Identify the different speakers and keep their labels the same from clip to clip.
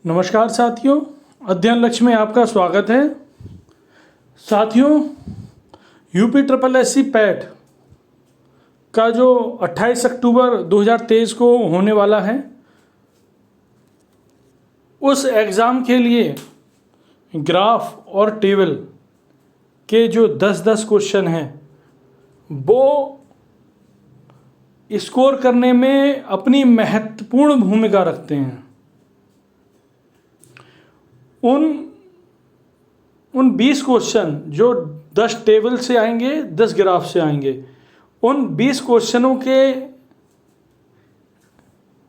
Speaker 1: नमस्कार साथियों, अध्ययन लक्ष्य में आपका स्वागत है। साथियों, यूपी ट्रिपल एससी पैट का जो 28 अक्टूबर 2023 को होने वाला है, उस एग्ज़ाम के लिए ग्राफ और टेबल के जो 10-10 क्वेश्चन हैं वो स्कोर करने में अपनी महत्वपूर्ण भूमिका रखते हैं। उन 20 क्वेश्चन जो 10 टेबल से आएंगे, 10 ग्राफ से आएंगे, उन 20 क्वेश्चनों के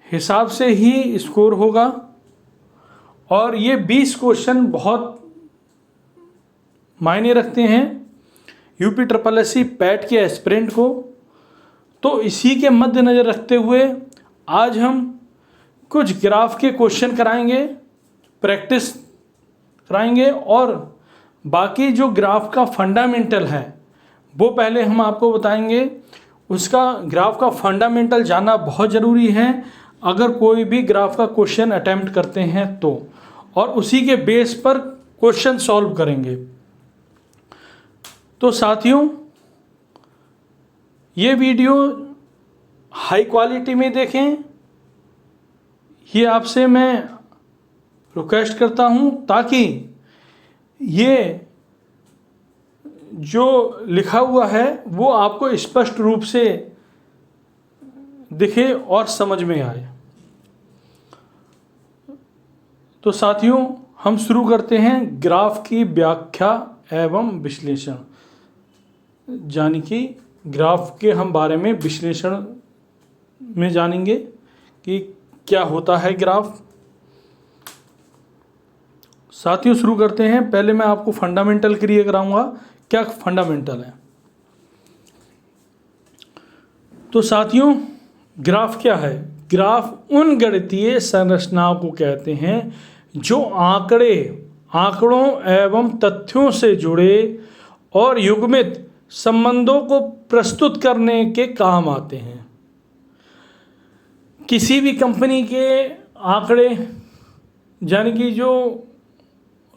Speaker 1: हिसाब से ही स्कोर होगा। और ये 20 क्वेश्चन बहुत मायने रखते हैं यूपी ट्रिपल एससी पैट के एस्पिरेंट को। तो इसी के मद्देनज़र रखते हुए आज हम कुछ ग्राफ के क्वेश्चन कराएंगे, प्रैक्टिस कराएंगे, और बाकी जो ग्राफ का फंडामेंटल है वो पहले हम आपको बताएंगे। उसका ग्राफ का फंडामेंटल जानना बहुत ज़रूरी है अगर कोई भी ग्राफ का क्वेश्चन अटेम्प्ट करते हैं तो, और उसी के बेस पर क्वेश्चन सॉल्व करेंगे। तो साथियों, ये वीडियो हाई क्वालिटी में देखें, ये आपसे मैं रिक्वेस्ट करता हूँ, ताकि ये जो लिखा हुआ है वो आपको स्पष्ट रूप से दिखे और समझ में आए। तो साथियों, हम शुरू करते हैं ग्राफ की व्याख्या एवं विश्लेषण, यानी कि ग्राफ के हम बारे में विश्लेषण में जानेंगे कि क्या होता है ग्राफ। साथियों, शुरू करते हैं। पहले मैं आपको फंडामेंटल क्लियर कराऊंगा क्या फंडामेंटल है। तो साथियों, ग्राफ क्या है? ग्राफ उन गणितीय संरचनाओं को कहते हैं जो आंकड़ों एवं तथ्यों से जुड़े और युग्मित संबंधों को प्रस्तुत करने के काम आते हैं। किसी भी कंपनी के आंकड़े, यानी कि जो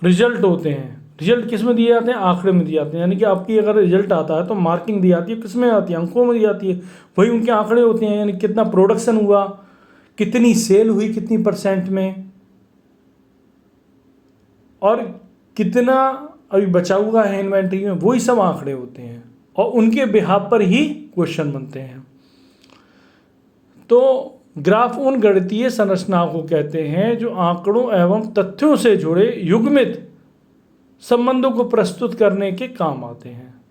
Speaker 1: रिजल्ट होते हैं, रिजल्ट किस में दिए जाते हैं? आंकड़े में दिए जाते हैं। यानी कि आपकी अगर रिजल्ट आता है तो मार्किंग दी जाती है, किस में आती है? अंकों में दी जाती है। वही उनके आंकड़े होते हैं, यानी कितना प्रोडक्शन हुआ, कितनी सेल हुई, कितनी परसेंट में, और कितना अभी बचा हुआ है इन्वेंट्री में, वही सब आंकड़े होते हैं और उनके बिहाफ पर ही क्वेश्चन बनते हैं। तो ग्राफ उन गणितीय संरचनाओं को कहते हैं जो आंकड़ों एवं तथ्यों से जुड़े युग्मित संबंधों को प्रस्तुत करने के काम आते हैं।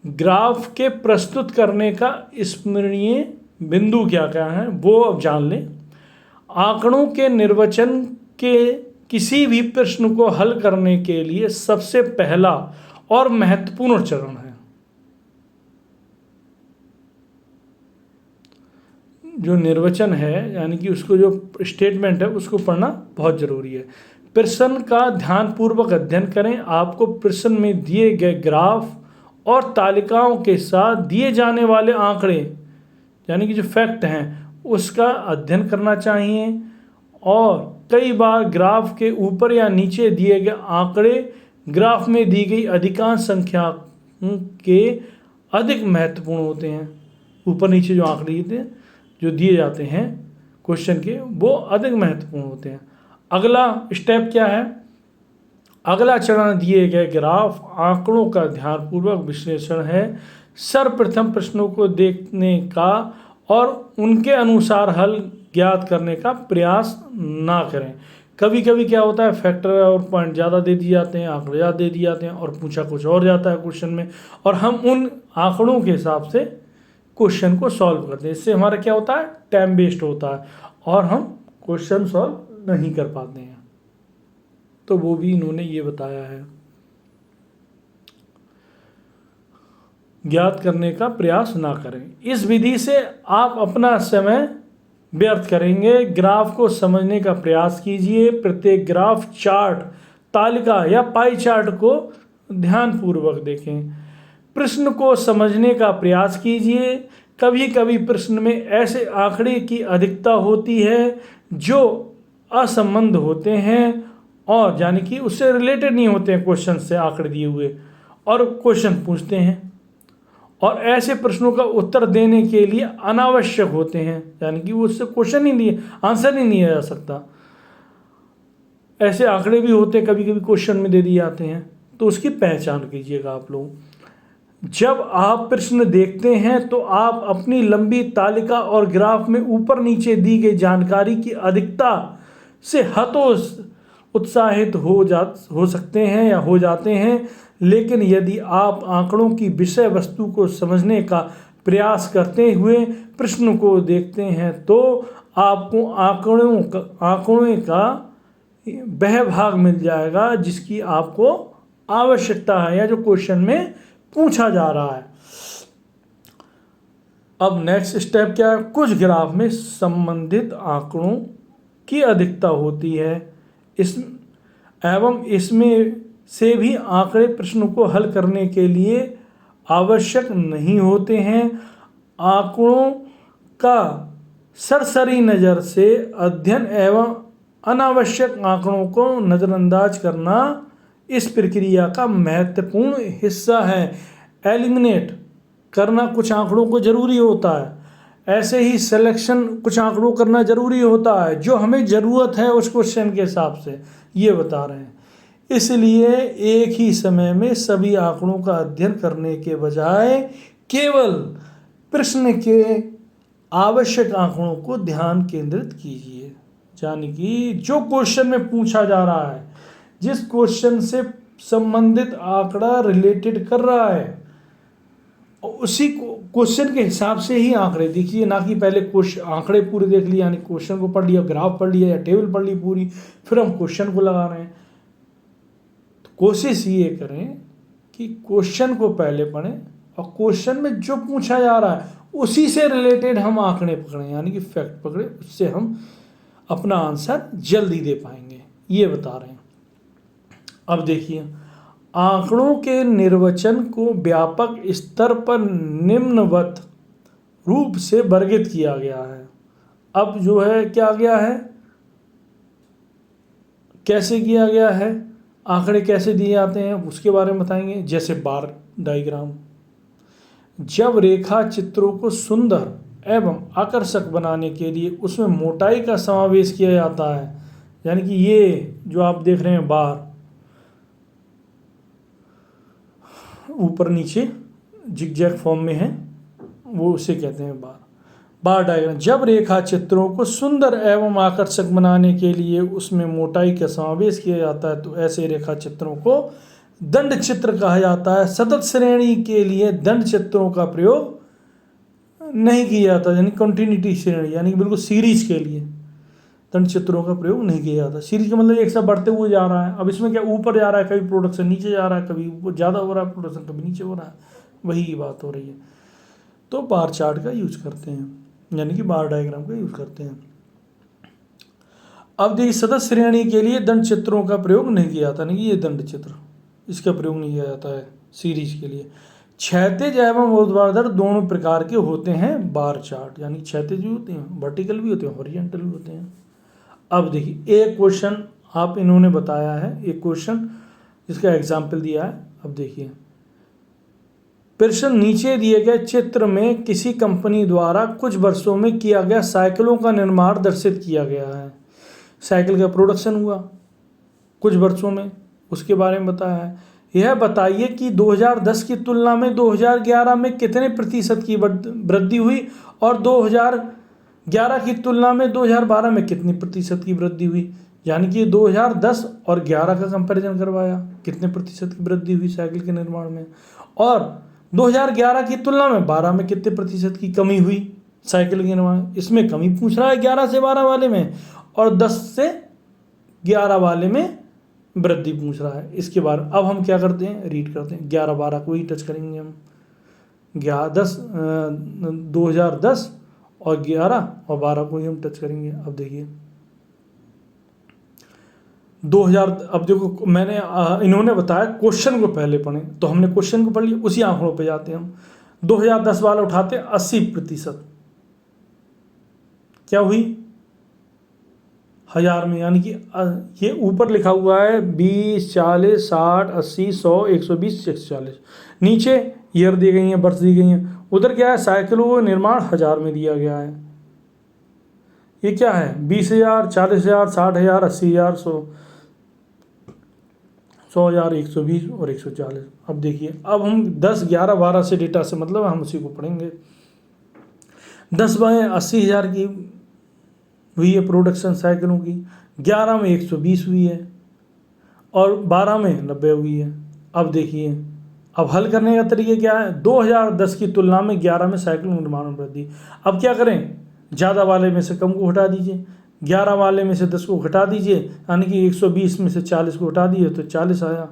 Speaker 1: ग्राफ के प्रस्तुत करने का स्मरणीय बिंदु क्या क्या है वो अब जान लें। आंकड़ों के निर्वचन के किसी भी प्रश्न को हल करने के लिए सबसे पहला और महत्वपूर्ण चरण है। जो निर्वचन है, यानी कि उसको जो स्टेटमेंट है उसको पढ़ना बहुत ज़रूरी है। प्रश्न का ध्यानपूर्वक अध्ययन करें। आपको प्रश्न में दिए गए ग्राफ और तालिकाओं के साथ दिए जाने वाले आंकड़े, यानी कि जो फैक्ट हैं, उसका अध्ययन करना चाहिए। और कई बार ग्राफ के ऊपर या नीचे दिए गए आंकड़े ग्राफ में दी गई अधिकांश संख्या के अधिक महत्वपूर्ण होते हैं। ऊपर नीचे जो आंकड़े जो दिए जाते हैं क्वेश्चन के, वो अधिक महत्वपूर्ण होते हैं। अगला स्टेप क्या है? अगला चरण दिए गए ग्राफ आंकड़ों का ध्यानपूर्वक विश्लेषण है। सर्वप्रथम प्रश्नों को देखने का और उनके अनुसार हल ज्ञात करने का प्रयास ना करें। कभी कभी क्या होता है, फैक्टर और पॉइंट ज़्यादा दे दिए जाते हैं, आंकड़े ज़्यादा दे दिए जाते हैं और पूछा कुछ और जाता है क्वेश्चन में, और हम उन आंकड़ों के हिसाब से क्वेश्चन को सॉल्व करते हैं। इससे हमारा क्या होता है? टाइम वेस्ट होता है और हम क्वेश्चन सॉल्व नहीं कर पाते हैं। तो वो भी इन्होंने ये बताया है, ज्ञात करने का प्रयास ना करें। इस विधि से आप अपना समय व्यर्थ करेंगे। ग्राफ को समझने का प्रयास कीजिए। प्रत्येक ग्राफ, चार्ट, तालिका या पाई चार्ट को ध्यानपूर्वक देखें। प्रश्न को समझने का प्रयास कीजिए। कभी कभी प्रश्न में ऐसे आंकड़े की अधिकता होती है जो असंबद्ध होते हैं और यानी कि उससे रिलेटेड नहीं होते हैं क्वेश्चन से आंकड़े दिए हुए, और क्वेश्चन पूछते हैं, और ऐसे प्रश्नों का उत्तर देने के लिए अनावश्यक होते हैं, यानी कि उससे क्वेश्चन ही नहीं, आंसर ही नहीं आ सकता। ऐसे आंकड़े भी होते हैं कभी कभी क्वेश्चन में दे दिए जाते हैं, तो उसकी पहचान कीजिएगा आप लोग। जब आप प्रश्न देखते हैं तो आप अपनी लंबी तालिका और ग्राफ में ऊपर नीचे दी गई जानकारी की अधिकता से उत्साहित हो सकते हैं या हो जाते हैं, लेकिन यदि आप आंकड़ों की विषय वस्तु को समझने का प्रयास करते हुए प्रश्न को देखते हैं तो आपको आंकड़ों का वह भाग मिल जाएगा जिसकी आपको आवश्यकता है या जो क्वेश्चन में पूछा जा रहा है। अब नेक्स्ट स्टेप क्या है? कुछ ग्राफ में संबंधित आंकड़ों की अधिकता होती है एवं इसमें से भी आंकड़े प्रश्न को हल करने के लिए आवश्यक नहीं होते हैं। आंकड़ों का सरसरी नज़र से अध्ययन एवं अनावश्यक आंकड़ों को नज़रअंदाज करना इस प्रक्रिया का महत्वपूर्ण हिस्सा है। एलिमिनेट करना कुछ आंकड़ों को ज़रूरी होता है, ऐसे ही सिलेक्शन कुछ आंकड़ों करना ज़रूरी होता है जो हमें ज़रूरत है उस क्वेश्चन के हिसाब से, ये बता रहे हैं। इसलिए एक ही समय में सभी आंकड़ों का अध्ययन करने के बजाय केवल प्रश्न के आवश्यक आंकड़ों को ध्यान केंद्रित कीजिए, यानी कि जो क्वेश्चन में पूछा जा रहा है, जिस क्वेश्चन से संबंधित आंकड़ा रिलेटेड कर रहा है, उसी क्वेश्चन के हिसाब से ही आंकड़े देखिए, ना कि पहले आंकड़े पूरे देख लिए, यानी क्वेश्चन को पढ़ लिया, ग्राफ पढ़ लिया या टेबल पढ़ ली पूरी, फिर हम क्वेश्चन को लगा रहे हैं। तो कोशिश ये करें कि क्वेश्चन को पहले पढ़ें और क्वेश्चन में जो पूछा जा रहा है उसी से रिलेटेड हम आंकड़े पकड़ें, यानी कि फैक्ट पकड़े, उससे हम अपना आंसर जल्दी दे पाएंगे, ये बता रहे हैं। अब देखिए, आंकड़ों के निर्वचन को व्यापक स्तर पर निम्नवत रूप से वर्गीकृत किया गया है। अब जो है क्या गया है, कैसे किया गया है, आंकड़े कैसे दिए जाते हैं उसके बारे में बताएंगे। जैसे बार डायग्राम, जब रेखा चित्रों को सुंदर एवं आकर्षक बनाने के लिए उसमें मोटाई का समावेश किया जाता है, यानी कि ये जो आप देख रहे हैं बार ऊपर नीचे जिगजैग फॉर्म में है, वो उसे कहते हैं बार डायग्राम। जब रेखा चित्रों को सुंदर एवं आकर्षक बनाने के लिए उसमें मोटाई का समावेश किया जाता है तो ऐसे रेखा चित्रों को दंड चित्र कहा जाता है। सतत श्रेणी के लिए दंड चित्रों का प्रयोग नहीं किया जाता, यानी कंटिन्यूटी श्रेणी, यानी बिल्कुल सीरीज के लिए दंड चित्रों का प्रयोग नहीं किया जाता। सीरीज का मतलब एक साथ बढ़ते हुए जा रहा है। अब इसमें क्या ऊपर जा रहा है, कभी प्रोडक्शन नीचे जा रहा है, कभी ज़्यादा हो रहा है प्रोडक्शन, कभी नीचे हो रहा है, वही बात हो रही है। तो बार चार्ट का यूज करते हैं, यानी कि बार डायग्राम का यूज करते हैं। अब देखिए, सतत श्रेणी के लिए दंड चित्रों का प्रयोग नहीं किया जाता, यानी कि ये दंड चित्र, इसका प्रयोग नहीं किया जाता है सीरीज के लिए। क्षैतिज एवं ऊर्ध्वाधर दोनों प्रकार के होते हैं बार चार्ट, यानी क्षैतिज भी होते हैं, वर्टिकल भी होते हैं, हॉरिजॉन्टल भी होते हैं। अब देखिए, एक क्वेश्चन आप इन्होंने बताया है, एक क्वेश्चन जिसका एग्जाम्पल दिया है। अब देखिए, प्रश्न नीचे दिए गए चित्र में किसी कंपनी द्वारा कुछ वर्षों में किया गया साइकिलों का निर्माण दर्शित किया गया है। साइकिल का प्रोडक्शन हुआ कुछ वर्षों में, उसके बारे में बताया है। यह बताइए कि 2010 की तुलना में 2011 में कितने प्रतिशत की वृद्धि हुई और 2011 की तुलना में 2012 में कितनी प्रतिशत की वृद्धि हुई, यानी कि 2010 और 11 का कंपैरिजन करवाया, कितने प्रतिशत की वृद्धि हुई साइकिल के निर्माण में, और 2011 की तुलना में 12 में कितने प्रतिशत की कमी हुई साइकिल के निर्माण। इसमें कमी पूछ रहा है 11 से 12 वाले में, और 10 से 11 वाले में वृद्धि पूछ रहा है। इसके बाद अब हम क्या करते हैं, रीड करते हैं। 11-12 को ही टच करेंगे हम, 2010 और 11 और 12 को ही हम टच करेंगे। अब देखिए 2000, अब देखो मैंने इन्होंने बताया क्वेश्चन को पहले पढ़ें, तो हमने क्वेश्चन को पढ़ लिया, उसी आंकड़ों पे जाते हैं हम। 2010 वाला उठाते हैं 80%, क्या हुई हज़ार में, यानी कि ये ऊपर लिखा हुआ है 20, 40, 60, 80, 100, 120, 140, नीचे ईयर दी गई हैं, वर्ष दी गई हैं। उधर क्या है, साइकिलों का निर्माण हज़ार में दिया गया है। ये क्या है, 20,000, 40,000, 60,000, 80,000, 100,000, 120 और 140। अब देखिए, अब हम 10, 11, 12 से डेटा से मतलब हम उसी को पढ़ेंगे। 10 बाय 80,000 की हुई है प्रोडक्शन साइकिलों की, 11 में 120 हुई है और 12 में 90 हुई है। अब देखिए, अब हल करने का तरीका क्या है, 2010 की तुलना में 11 में साइकिल निर्माण में वृद्धि। अब क्या करें, ज़्यादा वाले में से कम को हटा दीजिए, 11 वाले में से 10 को हटा दीजिए, यानी कि 120 में से 40 को हटा दीजिए तो 40 आया।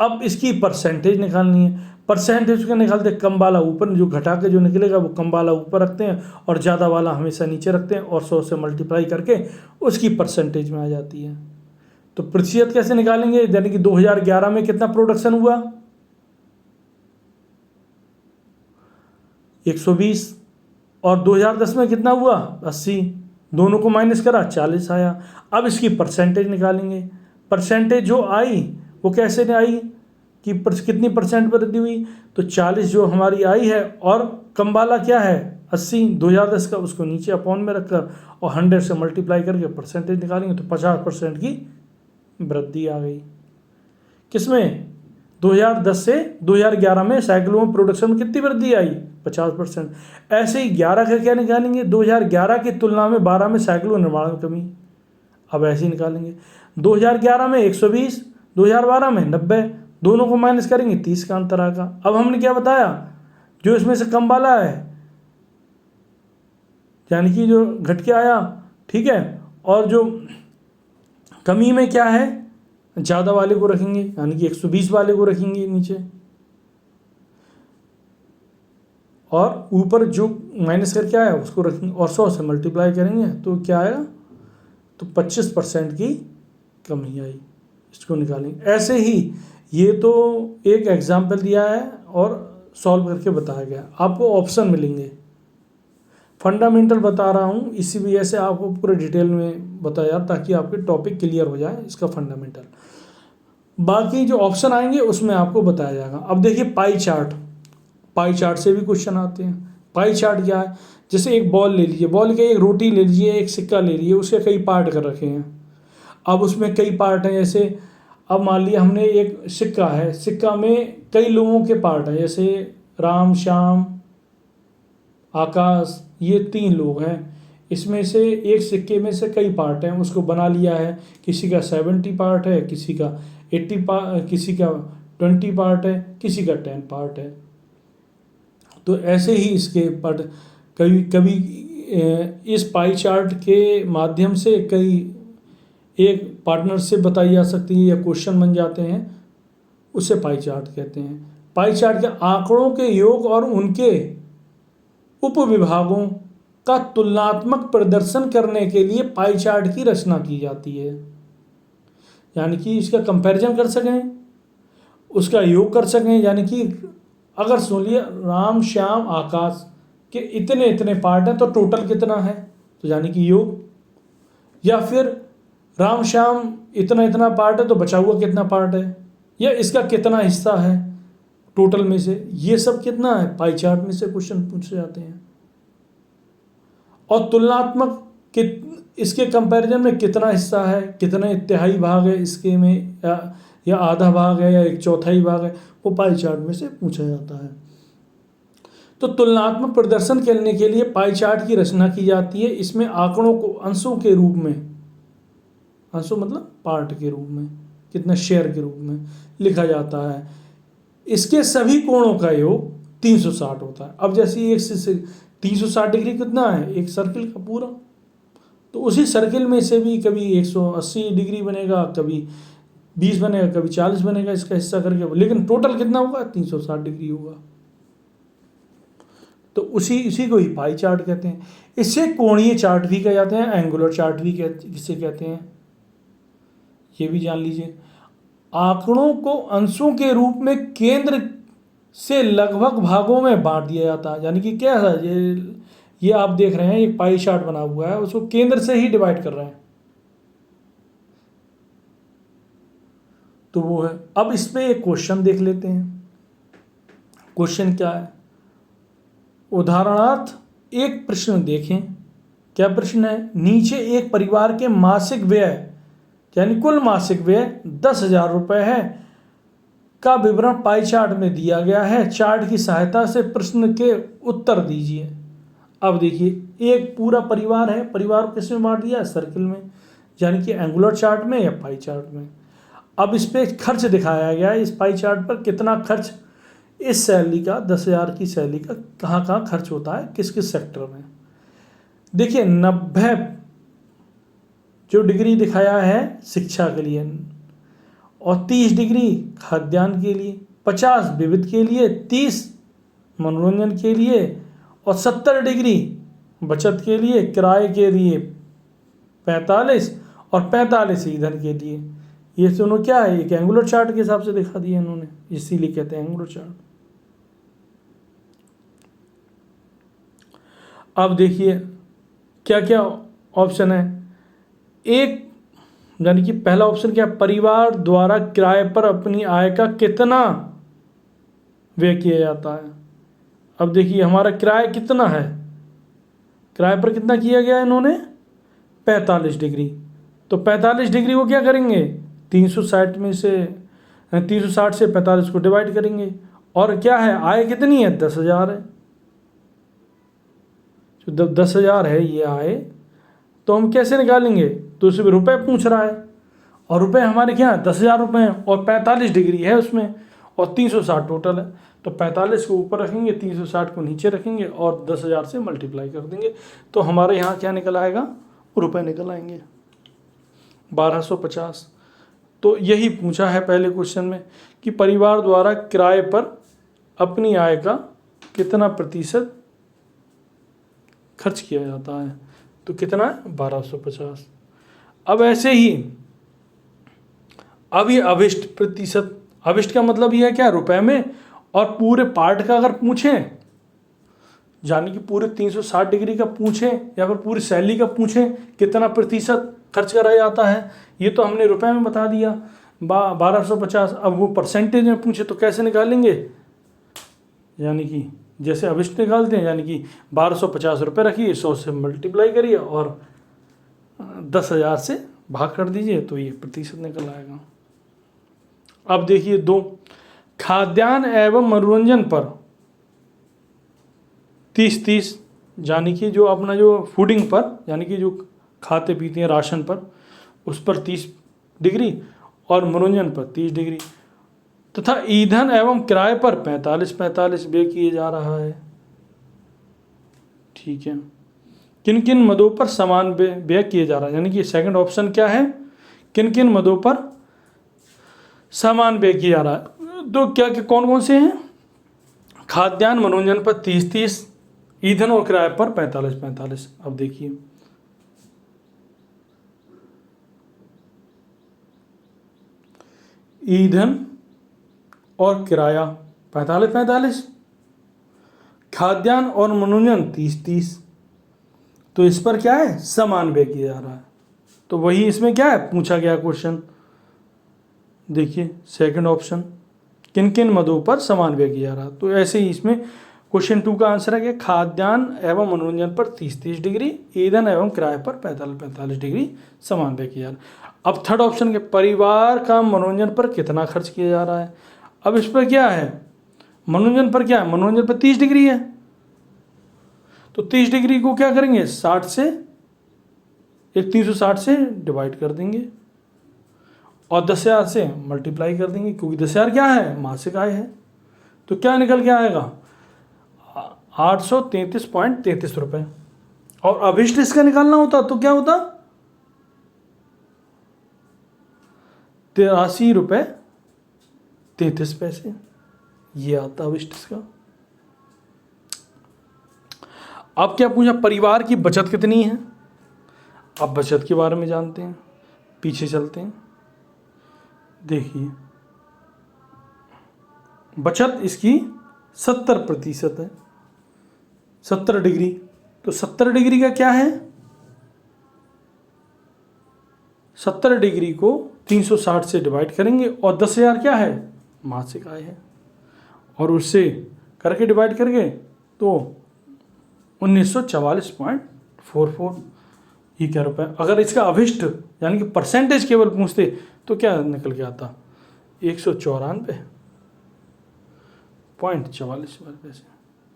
Speaker 1: अब इसकी परसेंटेज निकालनी है। परसेंटेज का निकालते कम वाला ऊपर, जो घटा के जो निकलेगा वो कम वाला ऊपर रखते हैं और ज़्यादा वाला हमेशा नीचे रखते हैं और 100 से मल्टीप्लाई करके उसकी परसेंटेज में आ जाती है। तो प्रतिशत कैसे निकालेंगे, यानी कि 2011 में कितना प्रोडक्शन हुआ, 120, और 2010 में कितना हुआ, 80, दोनों को माइनस करा 40 आया। अब इसकी परसेंटेज निकालेंगे। परसेंटेज जो आई वो कैसे ने आई कि कितनी परसेंट वृद्धि हुई, तो 40 जो हमारी आई है और कम वाला क्या है 80 2010 का, उसको नीचे अपॉन में रखकर और 100 से मल्टीप्लाई करके परसेंटेज निकालेंगे तो 50% की वृद्धि आ गई। किसमें, 2010 से 2011 में साइकिलों में प्रोडक्शन में कितनी वृद्धि आई, 50%। ऐसे ही 11 का क्या निकालेंगे, 2011 की तुलना में 12 में साइकिलों निर्माण में कमी। अब ऐसे ही निकालेंगे, 2011 में 120, 2012 में 90, दोनों को माइनस करेंगे 30 का अंतर आएगा। अब हमने क्या बताया, जो इसमें से कम वाला है यानी कि जो घट के आया, ठीक है, और जो कमी में क्या है, ज़्यादा वाले को रखेंगे यानी कि 120 वाले को रखेंगे नीचे, और ऊपर जो माइनस करके आया उसको रखेंगे और 100 से मल्टीप्लाई करेंगे तो क्या आएगा, तो 25% की कमी आई। इसको निकालेंगे। ऐसे ही ये तो एक एग्जाम्पल दिया है और सॉल्व करके बताया गया। आपको ऑप्शन मिलेंगे, फंडामेंटल बता रहा हूँ इसी वजह से आपको पूरे डिटेल में बताया ताकि आपके टॉपिक क्लियर हो जाए इसका फंडामेंटल। बाकी जो ऑप्शन आएंगे उसमें आपको बताया जाएगा। अब देखिए पाई चार्ट, पाई चार्ट से भी क्वेश्चन आते हैं। पाई चार्ट क्या है, जैसे एक बॉल ले लीजिए, बॉल के एक रोटी ले लीजिए, एक सिक्का ले लीजिए, उसके कई पार्ट कर रखे हैं। अब उसमें कई पार्ट हैं, जैसे अब मान लिया हमने एक सिक्का है, सिक्का में कई लोगों के पार्ट हैं, जैसे राम, श्याम, आकाश, ये 3 लोग हैं। इसमें से एक सिक्के में से कई पार्ट हैं, उसको बना लिया है, किसी का 70 पार्ट है, किसी का 80 पार्ट, किसी का 20 पार्ट है, किसी का 10 पार्ट है। तो ऐसे ही इसके पार्ट कभी कभी इस पाई चार्ट के माध्यम से कई एक पार्टनरशिप बताई जा सकती है या क्वेश्चन बन जाते हैं, उसे पाई चार्ट कहते हैं। पाई चार्ट के आंकड़ों के योग और उनके उपविभागों का तुलनात्मक प्रदर्शन करने के लिए पाई चार्ट की रचना की जाती है, यानी कि इसका कंपैरिजन कर सकें, उसका योग कर सकें। यानी कि अगर सुनिए राम, श्याम, आकाश के इतने इतने पार्ट हैं तो टोटल कितना है, तो यानी कि योग, या फिर राम श्याम इतना इतना पार्ट है तो बचा हुआ कितना पार्ट है, या इसका कितना हिस्सा है टोटल में से, ये सब कितना है, पाई चार्ट में से क्वेश्चन पूछे जाते हैं। और तुलनात्मक इसके कंपैरिजन में कितना हिस्सा है, कितना तिहाई भाग है इसके में, या आधा भाग है या 1/4 भाग है, वो पाई चार्ट में से पूछा जाता है। तो तुलनात्मक प्रदर्शन करने के लिए पाई चार्ट की रचना की जाती है। इसमें आंकड़ों को अंशों के रूप में, अंशों मतलब पार्ट के रूप में, कितना शेयर के रूप में लिखा जाता है। इसके सभी कोणों का योग 360 होता है। अब जैसे एक से 360 डिग्री कितना है, एक सर्किल का पूरा, तो उसी सर्किल में से भी कभी 180 डिग्री बनेगा, कभी 20 बनेगा, कभी 40 बनेगा इसका हिस्सा करके, लेकिन टोटल कितना होगा, 360 डिग्री होगा। तो इसी को ही पाई चार्ट कहते हैं। इससे कोणीय चार्ट भी कहे जाते हैं, एंगुलर चार्ट भी किसे कहते हैं ये भी जान लीजिए। आंकड़ों को अंशों के रूप में केंद्र से लगभग भागों में बांट दिया जाता है, यानी कि क्या है, ये आप देख रहे हैं एक पाई चार्ट बना हुआ है, उसको केंद्र से ही डिवाइड कर रहे हैं। तो वो है। अब इस पे एक क्वेश्चन देख लेते हैं। क्वेश्चन क्या है? उदाहरणार्थ एक प्रश्न देखें। क्या प्रश्न है? नीचे एक परिवार के मासिक व्यय यानी कुल मासिक व्यय 10,000 रुपये है का विवरण पाई चार्ट में दिया गया है। चार्ट की सहायता से प्रश्न के उत्तर दीजिए। अब देखिए, एक पूरा परिवार है, परिवार को किस में बांट दिया? सर्किल में, यानी कि एंगुलर चार्ट में या पाई चार्ट में। अब इस पे खर्च दिखाया गया है, इस पाई चार्ट पर कितना खर्च इस सैलरी का, 10,000 की सैलरी का कहाँ कहाँ खर्च होता है, किस किस सेक्टर में। देखिए, 90 जो डिग्री दिखाया है शिक्षा के लिए, और 30 डिग्री खाद्यान्न के लिए, 50 विविध के लिए, 30 मनोरंजन के लिए, और 70 डिग्री बचत के लिए, किराए के लिए 45 और 45 ईंधन के लिए। ये दोनों क्या है? एक एंगुलर चार्ट के हिसाब से दिखा दिया इन्होंने, इसीलिए कहते हैं एंगुलर चार्ट। अब देखिए क्या क्या ऑप्शन है। एक, यानी कि पहला ऑप्शन क्या? परिवार द्वारा किराए पर अपनी आय का कितना व्यय किया जाता है। अब देखिए, हमारा किराया कितना है, किराए पर कितना किया गया इन्होंने? 45 डिग्री। तो 45 डिग्री को क्या करेंगे? 360 में से 360 से 45 को डिवाइड करेंगे। और क्या है? आय कितनी है? 10,000 है। जो 10,000 है ये आय, तो हम कैसे निकालेंगे? तो उसमें रुपए पूछ रहा है, और रुपए हमारे क्या है? 10,000 रुपये हैं, और 45 डिग्री है उसमें, और 360 टोटल है। तो 45 को ऊपर रखेंगे, 360 को नीचे रखेंगे, और 10,000 से मल्टीप्लाई कर देंगे। तो हमारे यहाँ क्या निकल आएगा? रुपए निकल आएंगे, 1250। तो यही पूछा है पहले क्वेश्चन में कि परिवार द्वारा किराए पर अपनी आय का कितना प्रतिशत खर्च किया जाता है। तो कितना है? 1250। अब ऐसे ही अब ये अभिष्ट प्रतिशत, अभिष्ट का मतलब ये है क्या? रुपए में। और पूरे पार्ट का अगर पूछें, यानी कि पूरे 360 डिग्री का पूछें, या फिर पूरी सैलरी का पूछें कितना प्रतिशत खर्च करा जाता है, ये तो हमने रुपए में बता दिया 1250। अब वो परसेंटेज में पूछे तो कैसे निकालेंगे? यानी कि जैसे अभिष्ट निकालते हैं, यानी कि 1250 रुपये रखिए, 100 से मल्टीप्लाई करिए और 10,000 से भाग कर दीजिए, तो ये प्रतिशत निकल आएगा। अब देखिए 2, खाद्यान्न एवं मनोरंजन पर 30-30, यानी कि जो अपना जो फूडिंग पर, यानी कि जो खाते पीते हैं राशन पर, उस पर 30 डिग्री, और मनोरंजन पर 30 डिग्री, तथा ईंधन एवं किराए पर 45-45 व्यय किए जा रहा है। ठीक है। किन किन मदों पर समान व्यय किए जा रहा है, यानी कि सेकंड ऑप्शन क्या है? किन किन मदों पर समान व्यय किया जा रहा है। तो क्या क्या कौन कौन से हैं? खाद्यान्न मनोरंजन पर 30-30, ईंधन और किराए पर 45-45। अब देखिए, ईंधन और किराया 45-45, खाद्यान्न और मनोरंजन 30-30, तो इस पर क्या है? समान व्यय किया जा रहा है। तो वही इसमें क्या है पूछा गया क्वेश्चन। देखिए सेकंड ऑप्शन, किन किन मदों पर समान व्यय किया जा रहा है। तो ऐसे ही इसमें क्वेश्चन 2 का आंसर है कि खाद्यान्न एवं मनोरंजन पर 30-30 डिग्री, ईंधन एवं किराए पर 45-45 डिग्री समान व्यय किया जा रहा है। अब थर्ड ऑप्शन के, परिवार का मनोरंजन पर कितना खर्च किया जा रहा है। अब इस पर क्या है? मनोरंजन पर क्या है? मनोरंजन पर 30 डिग्री है, तो 30 डिग्री को क्या करेंगे? 60 से 360 से डिवाइड कर देंगे, और 10,000 से मल्टीप्लाई कर देंगे, क्योंकि 10,000 क्या है? मासिक आय है। तो क्या निकल के आएगा? 833.33 रुपये। और अभिष्ट इसका निकालना होता तो क्या होता? 83 रुपये 33 पैसे, ये आता अभिष्ट इसका। अब क्या पूछा? परिवार की बचत कितनी है। अब बचत के बारे में जानते हैं, पीछे चलते हैं। देखिए, बचत इसकी 70% है, 70 डिग्री। तो 70 डिग्री का क्या है? 70 डिग्री को 360 से डिवाइड करेंगे और 10,000 क्या है, मासिक आय है, और उससे करके डिवाइड करके तो 1944.44 ये क्या रुपए। अगर इसका अभिष्ट यानी कि परसेंटेज केवल पूछते तो क्या निकल के आता, 194.44 से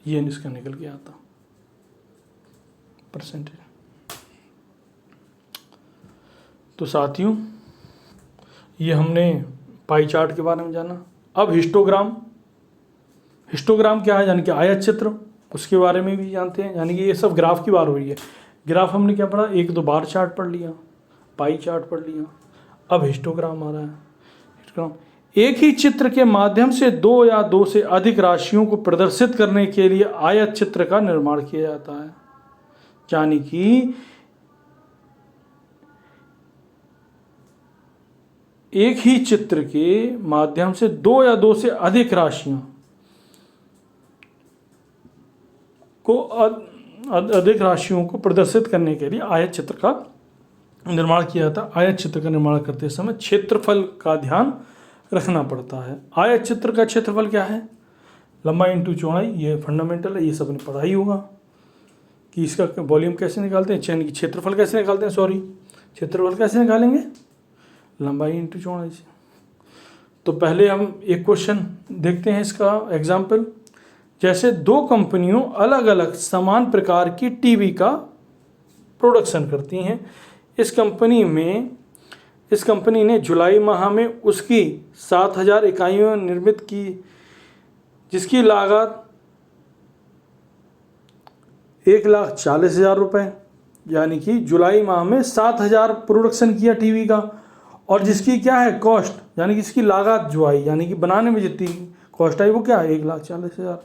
Speaker 1: ये इसका निकल के आता परसेंटेज। तो साथियों ये हमने पाई चार्ट के बारे में जाना। अब हिस्टोग्राम, हिस्टोग्राम क्या है, यानी कि आयत चित्र, उसके बारे में भी जानते हैं। यानी कि ये सब ग्राफ की बात हो रही है। ग्राफ हमने क्या पढ़ा, 1-2 बार चार्ट पढ़ लिया, पाई चार्ट पढ़ लिया, अब हिस्टोग्राम आ रहा है। हिस्टोग्राम एक ही चित्र के माध्यम से 2 या 2 से अधिक राशियों को प्रदर्शित करने के लिए आयत चित्र का निर्माण किया जाता है। यानी कि एक ही चित्र के माध्यम से 2 या 2 से अधिक राशियों को प्रदर्शित करने के लिए आयत चित्र का निर्माण किया जाता है। आयत चित्र का निर्माण करते समय क्षेत्रफल का ध्यान रखना पड़ता है। आयत चित्र का क्षेत्रफल क्या है, लंबाई इंटू चौड़ाई, ये फंडामेंटल है, ये सब ने पढ़ा ही होगा कि इसका वॉल्यूम कैसे निकालते हैं, चैन की क्षेत्रफल कैसे निकालते हैं, क्षेत्रफल कैसे निकालेंगे, लंबाई इंटू चौड़ाई से। तो पहले हम एक क्वेश्चन देखते हैं इसका एग्जाम्पल। जैसे 2 कंपनियों अलग अलग समान प्रकार की टीवी का प्रोडक्शन करती हैं। इस कंपनी ने जुलाई माह में उसकी 7,000 इकाइयों निर्मित की, जिसकी लागत 1,40,000 रुपये, यानी कि जुलाई माह में 7,000 प्रोडक्शन किया टीवी का, और जिसकी क्या है कॉस्ट, यानी कि इसकी लागत जो आई, यानी कि बनाने में जितनी कॉस्ट आई वो क्या है 1,40,000।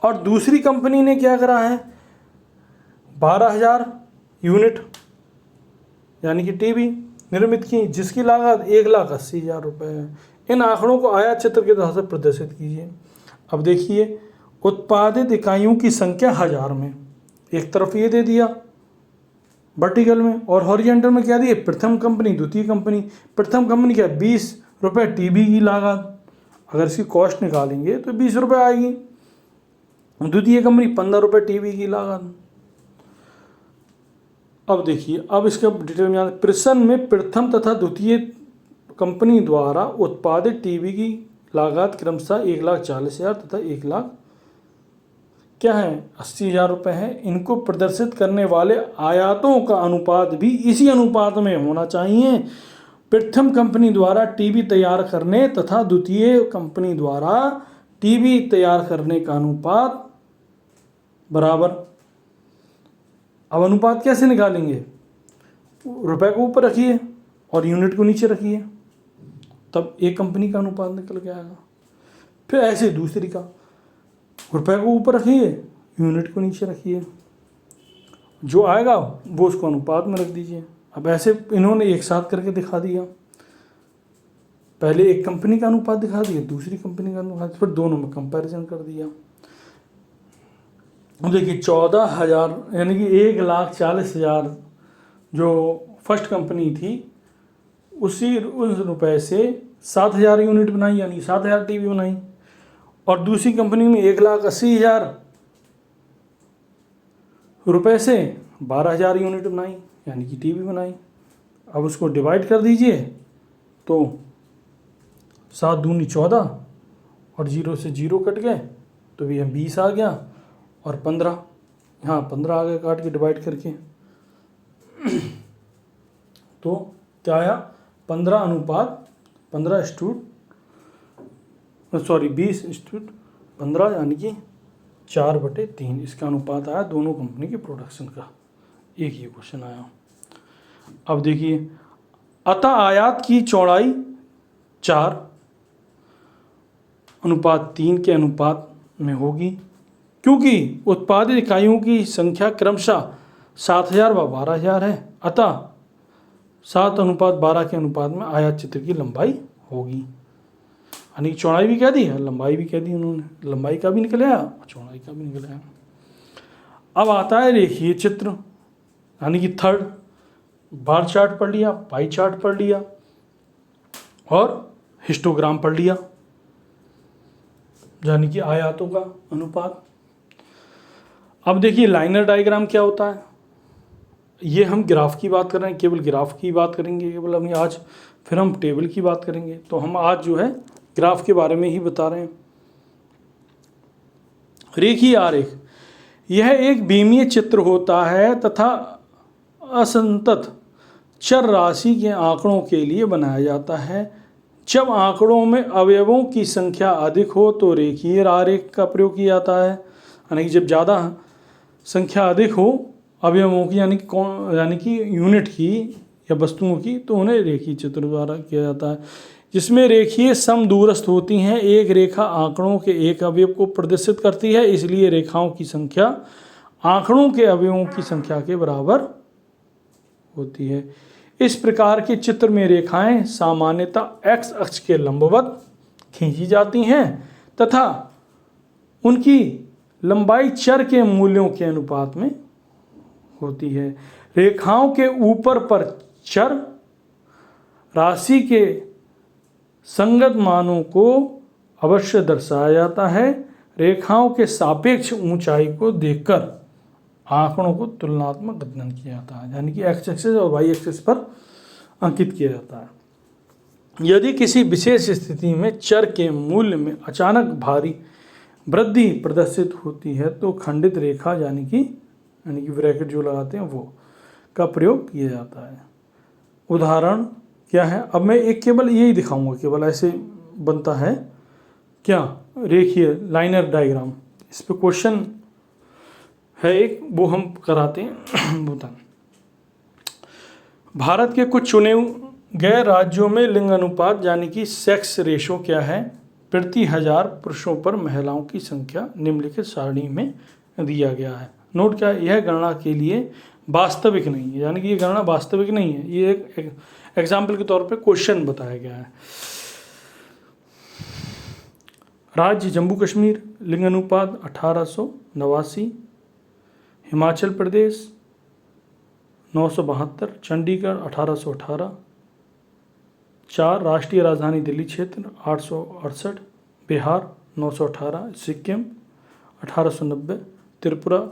Speaker 1: और दूसरी कंपनी ने क्या करा है 12,000 यूनिट यानी कि टीवी निर्मित की, जिसकी लागत 1,80,000 रुपये है। इन आंकड़ों को आयत चित्र के तहत से प्रदर्शित कीजिए। अब देखिए उत्पादित इकाइयों की संख्या 1000 में, एक तरफ ये दे दिया वर्टिकल में, और हॉरिजॉन्टल में क्या दिए, प्रथम कंपनी द्वितीय कंपनी। प्रथम कंपनी क्या 20 रुपये टीवी की लागत, अगर इसकी कॉस्ट निकालेंगे तो 20 रुपये आएगी। द्वितीय कंपनी 15 रुपये टीवी की लागत। अब देखिए, अब इसका डिटेल में प्रश्न में प्रथम तथा द्वितीय कंपनी द्वारा उत्पादित टीवी की लागत क्रमशः 1,40,000 तथा 1,00,000 क्या है 80,000 रुपये है। इनको प्रदर्शित करने वाले आयातों का अनुपात भी इसी अनुपात में होना चाहिए। प्रथम कंपनी द्वारा टीवी तैयार करने तथा द्वितीय कंपनी द्वारा टीवी तैयार करने का अनुपात बराबर। अब अनुपात कैसे निकालेंगे, रुपए को ऊपर रखिए और यूनिट को नीचे रखिए, तब एक कंपनी का अनुपात निकल के आएगा। फिर ऐसे दूसरी का, रुपए को ऊपर रखिए यूनिट को नीचे रखिए, जो आएगा वो उसको अनुपात में रख दीजिए। अब ऐसे इन्होंने एक साथ करके दिखा दिया, पहले एक कंपनी का अनुपात दिखा दिया, दूसरी कंपनी का अनुपात, फिर दोनों में कंपैरिजन कर दिया। देखिए 14,000 यानी कि 1,40,000 जो फर्स्ट कंपनी थी उस रुपए से 7,000 यूनिट बनाई, यानी 7,000 टीवी बनाई, और दूसरी कंपनी में 1,80,000 रुपए से 12,000 यूनिट बनाई, यानी कि टीवी बनाई। अब उसको डिवाइड कर दीजिए तो 7 दूनी 14 और 0 से 0 कट गए तो भी 20 आ गया, और 15 यहाँ 15 आगे काट के डिवाइड करके तो क्या आया 15 अनुपात 15 यानी कि 4/3 इसका अनुपात आया दोनों कंपनी के प्रोडक्शन का। एक ये क्वेश्चन आया। अब देखिए, अतः आयात की चौड़ाई 4:3 के अनुपात में होगी, क्योंकि उत्पादित इकाइयों की संख्या क्रमशः 7,000 व 12,000 है। अतः 7:12 के अनुपात में आयत चित्र की लंबाई होगी। यानी कि चौड़ाई भी कह दी है, लंबाई भी कह दी उन्होंने, लंबाई का भी निकल आया और चौड़ाई का भी निकल आया। अब आता है रेखीय चित्र, यानी कि थर्ड, बार चार्ट पढ़ लिया, पाई चार्ट पढ़ लिया और हिस्टोग्राम पढ़ लिया, यानी कि आयातों का अनुपात। अब देखिए लाइनर डायग्राम क्या होता है। ये हम ग्राफ की बात कर रहे हैं, केवल ग्राफ की बात करेंगे केवल अपनी आज, फिर हम टेबल की बात करेंगे। तो हम आज जो है ग्राफ के बारे में ही बता रहे हैं। रेखीय आरेख, यह एक बीमीय चित्र होता है तथा असंतत चर राशि के आंकड़ों के लिए बनाया जाता है। जब आंकड़ों में अवयवों की संख्या अधिक हो तो रेखीय आरेख का प्रयोग किया जाता है, यानी कि जब ज़्यादा संख्या अधिक हो अवयवों की, यानी कि यूनिट की या वस्तुओं की, तो उन्हें रेखीय चित्र द्वारा किया जाता है, जिसमें रेखीय सम दूरस्थ होती हैं। एक रेखा आंकड़ों के एक अवयव को प्रदर्शित करती है, इसलिए रेखाओं की संख्या आंकड़ों के अवयवों की संख्या के बराबर होती है। इस प्रकार के चित्र में रेखाएं सामान्यतः एक्स अक्ष के लंबवत खींची जाती हैं तथा उनकी लंबाई चर के मूल्यों के अनुपात में होती है। रेखाओं के ऊपर पर चर राशि के संगत मानों को अवश्य दर्शाया जाता है। रेखाओं के सापेक्ष ऊंचाई को देखकर आंकड़ों को तुलनात्मक अध्ययन किया जाता है, यानी कि एक्स एक्सिस और वाई एक्सिस पर अंकित किया जाता है। यदि किसी विशेष स्थिति में चर के मूल्य में अचानक भारी वृद्धि प्रदर्शित होती है तो खंडित रेखा यानी कि ब्रैकेट जो लगाते हैं वो का प्रयोग किया जाता है। उदाहरण क्या है, अब मैं एक केवल यही दिखाऊंगा, केवल ऐसे बनता है क्या रेखीय लाइनर डायग्राम। इस पे क्वेश्चन है एक, वो हम कराते हैं। बता, भारत के कुछ चुने गए राज्यों में लिंग अनुपात यानी कि सेक्स रेशो क्या है प्रति 1000 पुरुषों पर महिलाओं की संख्या निम्नलिखित सारणी में दिया गया है। नोट क्या है, यह गणना के लिए वास्तविक नहीं है, यानी कि ये गणना वास्तविक नहीं है, ये एक एग्जाम्पल के तौर पे क्वेश्चन बताया गया है। राज्य जम्मू कश्मीर लिंग अनुपात 1889, हिमाचल प्रदेश 972, चंडीगढ़ 1818, 4 राष्ट्रीय राजधानी दिल्ली क्षेत्र 868, बिहार 918, सिक्किम 1890, त्रिपुरा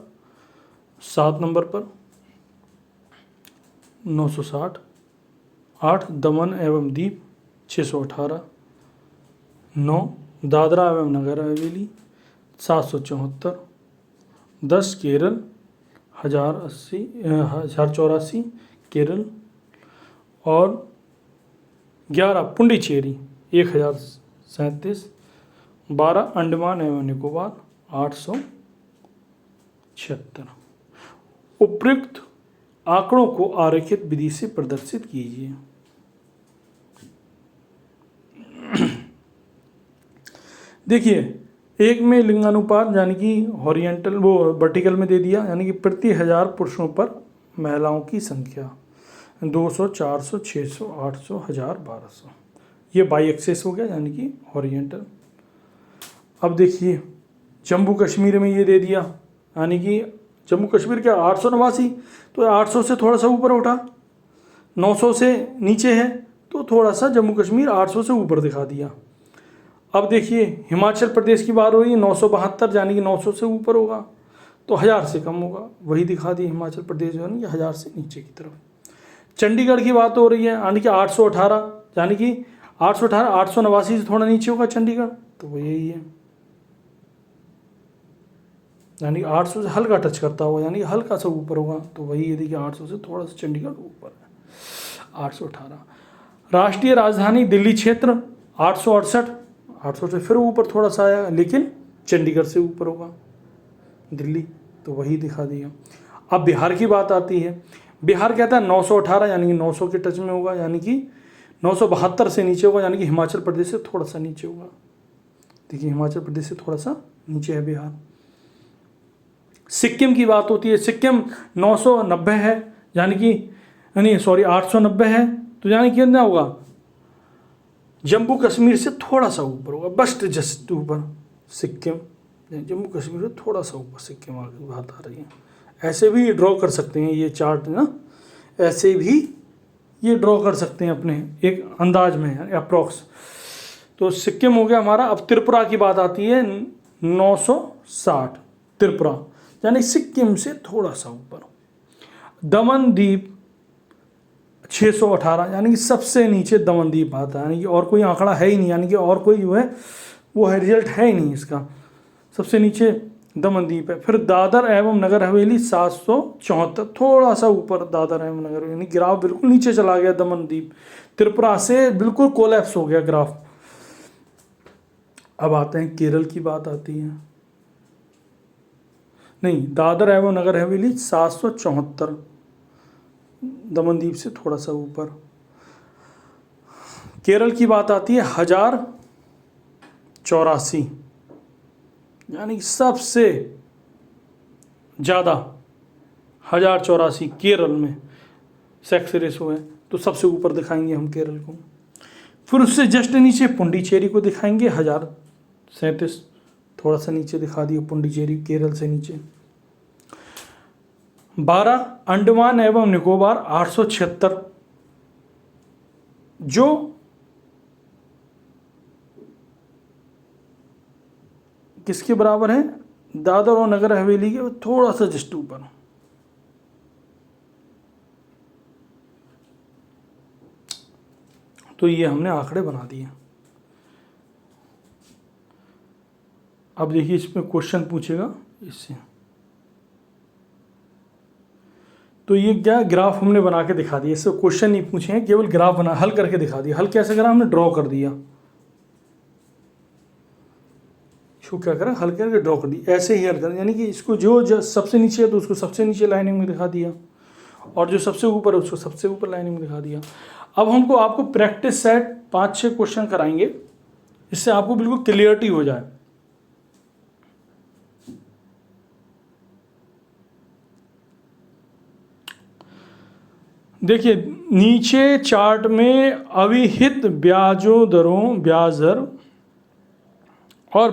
Speaker 1: 7 नंबर पर 960, 8 दमन एवं दीप 618, 9 दादरा एवं नगर हवेली 774, 10 केरल 1084 केरल, और 11 पुडुचेरी 1037, 12 अंडमान एवं निकोबार 876। उपयुक्त आंकड़ों को आरेखित विधि से प्रदर्शित कीजिए। देखिए एक में लिंगानुपात यानी कि हॉरिजेंटल वो वर्टिकल में दे दिया, यानी कि प्रति 1000 पुरुषों पर महिलाओं की संख्या 200, 400, 600, 800, 1000, 1200, ये बाई एक्सेस हो गया यानी कि हॉरिजेंटल। अब देखिए जम्मू कश्मीर में ये दे दिया, यानी कि जम्मू कश्मीर क्या 889, तो 800 से थोड़ा सा ऊपर उठा, 900 से नीचे है तो थोड़ा सा जम्मू कश्मीर 800 से ऊपर दिखा दिया। अब देखिए हिमाचल प्रदेश की बात हो रही है 972, यानी कि 900 से ऊपर होगा तो 1000 से कम होगा, वही दिखा दी हिमाचल प्रदेश यानी कि 1000 से नीचे की तरफ। चंडीगढ़ की बात हो रही है यानी कि 818, यानी कि 818 889 से थोड़ा नीचे होगा चंडीगढ़, तो वो यही है, यानी 800 से हल्का टच करता होगा, यानी कि हल्का सा ऊपर होगा, तो वही है देखिए 800 से थोड़ा सा चंडीगढ़ ऊपर है 818। राष्ट्रीय राजधानी दिल्ली क्षेत्र 868, 800 से फिर ऊपर थोड़ा सा आया, लेकिन चंडीगढ़ से ऊपर होगा दिल्ली, तो वही दिखा दिया। अब बिहार की बात आती है, बिहार कहता है 918, यानी कि 900 के टच में होगा, यानी कि 972 से नीचे होगा, यानी कि हिमाचल प्रदेश से थोड़ा सा नीचे होगा। देखिए हिमाचल प्रदेश से थोड़ा सा नीचे है बिहार। सिक्किम की बात होती है, सिक्किम 990 है, यानी 890 है, तो यानी कि कितना होगा, जम्मू कश्मीर से थोड़ा सा ऊपर होगा, बस जस्ट ऊपर सिक्किम, जम्मू कश्मीर से थोड़ा सा ऊपर सिक्किम आगे बात आ रही है। ऐसे भी ड्रॉ कर सकते हैं ये चार्ट ना, ऐसे भी ये ड्रॉ कर सकते हैं अपने एक अंदाज में अप्रॉक्स। तो सिक्किम हो गया हमारा। अब त्रिपुरा की बात आती है 960 त्रिपुरा, यानी सिक्किम से थोड़ा सा ऊपर। दमन द्वीप 618, यानी कि सबसे नीचे दमन द्वीप आता है, यानी कि और कोई आंकड़ा है ही नहीं, यानी कि और कोई जो है वो है रिजल्ट है ही नहीं इसका, सबसे नीचे दमन द्वीप है। फिर दादर एवं नगर हवेली 774, थोड़ा सा ऊपर दादर एवं नगर हवेली, ग्राफ बिल्कुल नीचे चला गया दमन द्वीप, त्रिपुरा से बिल्कुल कोलैप्स हो गया ग्राफ। अब आते हैं केरल की बात आती है, नहीं, दादर एवं नगर हवेली 774, दमन द्वीप से थोड़ा सा ऊपर। केरल की बात आती है 1084, यानी सबसे ज़्यादा 1084 केरल में सेक्स रेशो है, तो सबसे ऊपर दिखाएंगे हम केरल को। फिर उससे जस्ट नीचे पुंडीचेरी को दिखाएंगे 1037, थोड़ा सा नीचे दिखा दिया पुंडीचेरी केरल से नीचे। 12 अंडमान एवं निकोबार 876, जो किसके बराबर है, दादर और नगर हवेली के थोड़ा सा जस्ट ऊपर। तो ये हमने आंकड़े बना दिए। अब देखिए इसमें क्वेश्चन पूछेगा इससे, तो ये क्या ग्राफ हमने बना के दिखा दिया, इससे क्वेश्चन नहीं पूछे हैं, केवल ग्राफ बना हल करके दिखा दिया। हल कैसे करा, हमने ड्रॉ कर दिया, इसको क्या करा, हल करके ड्रॉ कर दी, ऐसे ही हल कर, यानी कि इसको जो सबसे नीचे है तो उसको सबसे नीचे लाइनिंग में दिखा दिया, और जो सबसे ऊपर है उसको सबसे ऊपर लाइनिंग में दिखा दिया। अब हमको आपको प्रैक्टिस सेट 5-6 क्वेश्चन कराएंगे, इससे आपको बिल्कुल क्लियरिटी हो जाए। देखिए नीचे चार्ट में अविहित ब्याजों दरों, ब्याज दर और